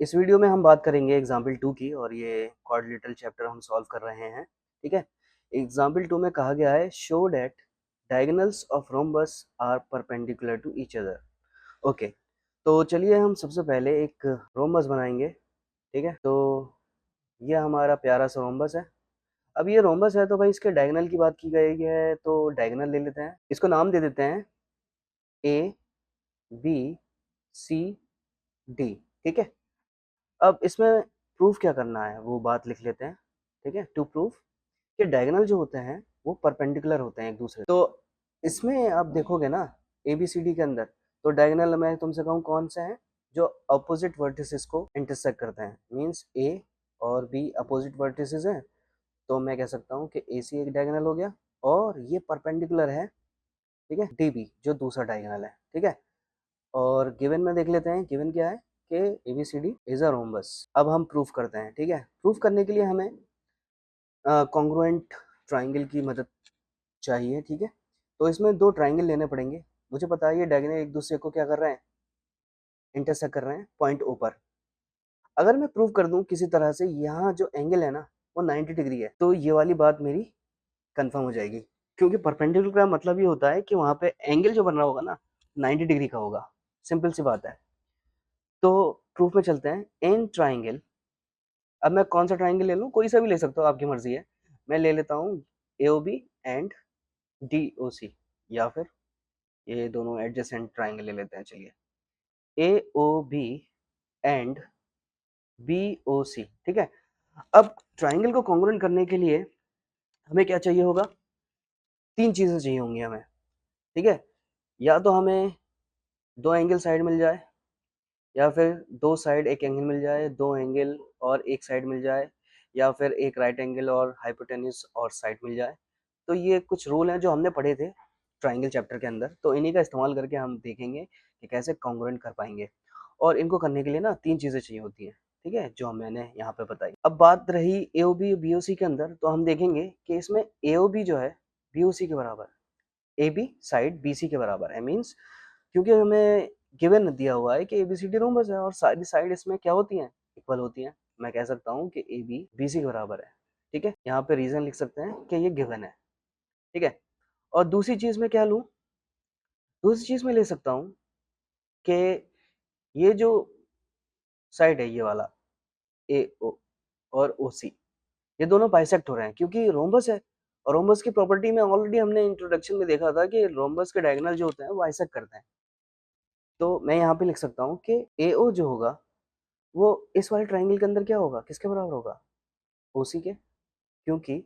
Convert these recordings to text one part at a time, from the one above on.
इस वीडियो में हम बात करेंगे एग्जाम्पल 2 की और ये क्वाड्रिलेटरल चैप्टर हम सॉल्व कर रहे हैं। ठीक है, एग्जाम्पल 2 में कहा गया है show that diagonals of rhombus are perpendicular to each other. Okay, तो चलिए हम सबसे पहले एक रोम्बस बनाएंगे। ठीक है, तो ये हमारा प्यारा सा रोम्बस है। अब ये रोम्बस है तो भाई इसके डायगोनल की बात की गई है, तो डायगोनल ले लेते हैं, इसको नाम दे देते हैं ए बी सी डी। ठीक है, अब इसमें प्रूफ क्या करना है वो बात लिख लेते हैं। ठीक है, टू प्रूफ कि डायगोनल जो होते हैं वो परपेंडिकुलर होते हैं एक दूसरे, तो इसमें आप देखोगे ना ए बी सी डी के अंदर, तो डायगोनल मैं तुमसे कहूँ कौन से हैं जो अपोजिट वर्टिसेस को इंटरसेक्ट करते हैं। मींस ए और बी अपोजिट वर्टिसेस हैं, तो मैं कह सकता हूँ कि ए सी एक डायगोनल हो गया और ये परपेंडिकुलर है, ठीक है, डी बी जो दूसरा डायगोनल है। ठीक है, और गिवन में देख लेते हैं, गिवन क्या है कि एबीसीडी इज अ रोम्बस। अब हम प्रूफ करते हैं। ठीक है, प्रूफ करने के लिए हमें कॉन्ग्रुएंट ट्राइंगल की मदद चाहिए। ठीक है, तो इसमें दो ट्राइंगल लेने पड़ेंगे। मुझे पता है ये डायगोनल एक दूसरे को क्या कर रहे हैं, इंटरसेक्ट कर रहे हैं पॉइंट ओ पर। अगर मैं प्रूफ कर दूं किसी तरह से यहाँ जो एंगल है ना वो 90 डिग्री है, तो ये वाली बात मेरी कंफर्म हो जाएगी, क्योंकि परपेंडिकुलर का मतलब ये होता है कि वहाँ पे एंगल जो बन रहा होगा ना 90 डिग्री का होगा। सिंपल सी बात है। तो प्रूफ में चलते हैं। इन ट्राइंगल, अब मैं कौन सा ट्राइंगल ले लूँ, कोई सा भी ले सकता हूँ, आपकी मर्जी है। मैं ले लेता हूँ A O B and D O C, या फिर ये दोनों एडजेसेंट ट्राइंगल ले लेते हैं। चलिए, A O B and B O C. ठीक है, अब ट्राइंगल को कॉन्ग्रुएंट करने के लिए हमें क्या चाहिए होगा, तीन चीजें चाहिए होंगी हमें। ठीक है, या तो हमें दो एंगल साइड मिल जाए, या फिर दो साइड एक एंगल मिल जाए, दो एंगल और एक साइड मिल जाए, या फिर एक राइट एंगल और हाइपोटेन्यूज और साइड मिल जाए। तो ये कुछ रूल हैं जो हमने पढ़े थे ट्राइंगल चैप्टर के अंदर, तो इन्हीं का इस्तेमाल करके हम देखेंगे कि कैसे कॉन्ग्रुएंट कर पाएंगे। और इनको करने के लिए ना तीन चीज़ें चाहिए होती हैं। ठीक है, जो मैंने यहाँ पे बताई। अब बात रही ए O B B O C के अंदर, तो हम देखेंगे कि इसमें ए ओ बी जो है बी ओ सी के बराबर, A B side B C के बराबर है। मीन्स क्योंकि हमें गिवन दिया हुआ है कि A B C D rhombus है और सारी साइड इसमें क्या होती हैं, इक्वल होती हैं। मैं कह सकता हूँ कि ए बी बी सी के बराबर है। ठीक है, यहाँ पे रीजन लिख सकते हैं कि ये गिवन है। ठीक है, और दूसरी चीज में क्या लूँ, दूसरी चीज में ले सकता हूँ कि ये जो साइड है ये वाला ए ओ और ओ सी, ये दोनों बाइसेक्ट हो रहे हैं क्योंकि रोम्बस है। और रोम्बस की प्रॉपर्टी में ऑलरेडी हमने इंट्रोडक्शन में देखा था कि रोम्बस के डायगोनल जो होते हैं वो बाइसेक्ट करते हैं। तो मैं यहाँ पे लिख सकता हूँ कि ए ओ जो होगा वो इस वाले ट्राइंगल के अंदर क्या होगा, किसके बराबर होगा, ओसी के, क्योंकि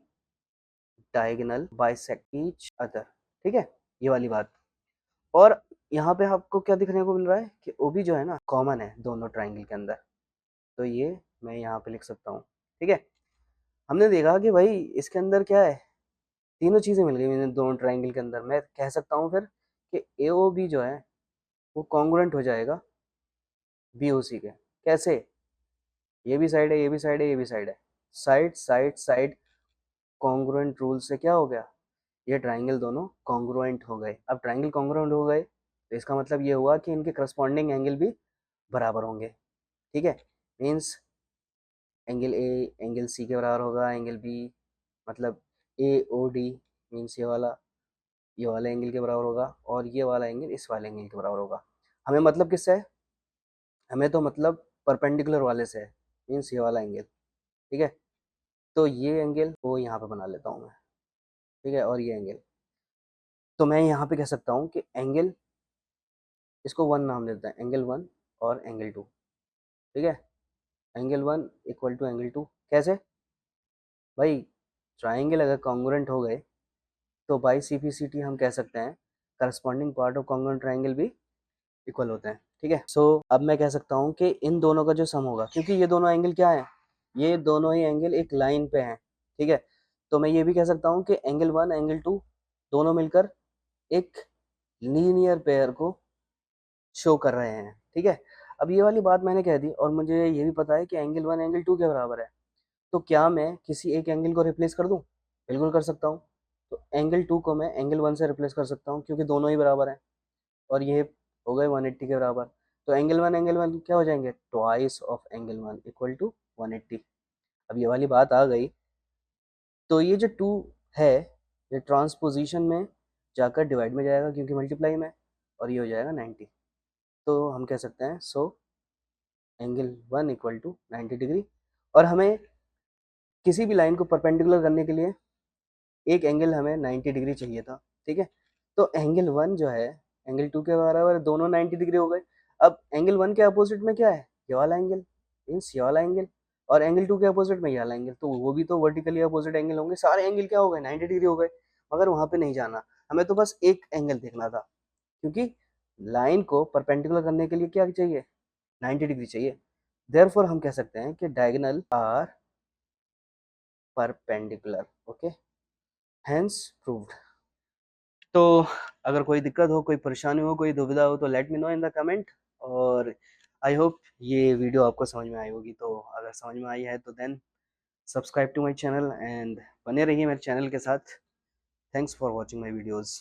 डायगोनल बाइसेक्ट ईच अदर। ठीक है, ये वाली बात। और यहाँ पे आपको क्या दिखने को मिल रहा है कि ओबी जो है ना कॉमन है दोनों ट्राइंगल के अंदर, तो ये मैं यहाँ पे लिख सकता हूँ। ठीक है, हमने देखा कि भाई इसके अंदर क्या है, तीनों चीज़ें मिल गई मुझे दोनों ट्राइंगल के अंदर। मैं कह सकता हूँ फिर कि ए ओ बी जो है वो कॉन्ग्रुएंट हो जाएगा बी ओ सी के। कैसे, ये भी साइड है, ये भी साइड है, ये भी साइड है, side side side congruent rule से क्या हो गया, ये ट्राइंगल दोनों कॉन्ग्रुएंट हो गए। अब ट्राइंगल कॉन्ग्रुएंट हो गए तो इसका मतलब ये हुआ कि इनके करस्पॉन्डिंग एंगल भी बराबर होंगे। ठीक है, means angle A angle C के बराबर होगा, एंगल बी मतलब ए ओ डी मीन्स ये वाला एंगल के बराबर होगा, और ये वाला एंगल इस वाले एंगल के बराबर होगा। हमें मतलब किससे है, हमें तो मतलब परपेंडिकुलर वाले से है, मीन्स ये वाला एंगल। ठीक है, तो ये एंगल वो यहाँ पे बना लेता हूँ मैं। ठीक है, और ये एंगल, तो मैं यहाँ पे कह सकता हूँ कि एंगल, इसको वन नाम देते हैं, एंगल वन और एंगल टू। ठीक है, angle one equal to angle two. कैसे भाई, ट्राइंगल अगर कॉन्ग्रुएंट हो गए तो by C P C T हम कह सकते हैं corresponding part of congruent triangle भी इक्वल होते हैं। ठीक है, सो अब मैं कह सकता हूँ कि इन दोनों का जो सम होगा, क्योंकि ये दोनों एंगल क्या है, ये दोनों ही एंगल एक लाइन पे हैं। ठीक है, तो मैं ये भी कह सकता हूँ कि एंगल वन एंगल टू दोनों मिलकर एक लीनियर पेयर को शो कर रहे हैं। ठीक है, अब ये वाली बात मैंने कह दी और मुझे ये भी पता है कि एंगल वन एंगल टू के बराबर है, तो क्या मैं किसी एक एंगल को रिप्लेस कर दूं, बिल्कुल कर सकता हूं। तो एंगल टू को मैं एंगल वन से रिप्लेस कर सकता हूं क्योंकि दोनों ही बराबर हैं, और ये हो गए 180 के बराबर। तो एंगल वन क्या हो जाएंगे, twice of angle one equal to 180। अब ये वाली बात आ गई, तो ये जो 2 है ये ट्रांसपोजिशन में जाकर डिवाइड में जाएगा क्योंकि मल्टीप्लाई में, और ये हो जाएगा 90। तो हम कह सकते हैं so angle one equal to 90 degree. और हमें किसी भी लाइन को परपेंडिकुलर करने के लिए एक एंगल हमें 90 डिग्री चाहिए था, ठीक है। तो एंगल वन जो है एंगल टू के बराबर, दोनों 90 डिग्री हो गए। अब एंगल वन के अपोजिट में क्या है, ये वाला एंगल, मीन्स ये वाला एंगल, और एंगल टू के अपोजिट में ये वाला एंगल, तो वो भी तो वर्टिकली अपोजिट एंगल होंगे, सारे एंगल क्या हो गए 90 डिग्री हो गए। मगर वहां पे नहीं जाना, हमें तो बस एक एंगल देखना था, क्योंकि लाइन को परपेंडिकुलर करने के लिए क्या चाहिए, 90 डिग्री चाहिए। देयरफॉर हम कह सकते हैं कि diagonal are perpendicular, okay, hence proved. तो अगर कोई दिक्कत हो, कोई परेशानी हो, कोई दुविधा हो, तो let me know in the comment. और आई होप ये वीडियो आपको समझ में आई होगी। तो अगर समझ में आई है तो then subscribe to my channel and बने रहिए मेरे चैनल के साथ। Thanks for watching my videos.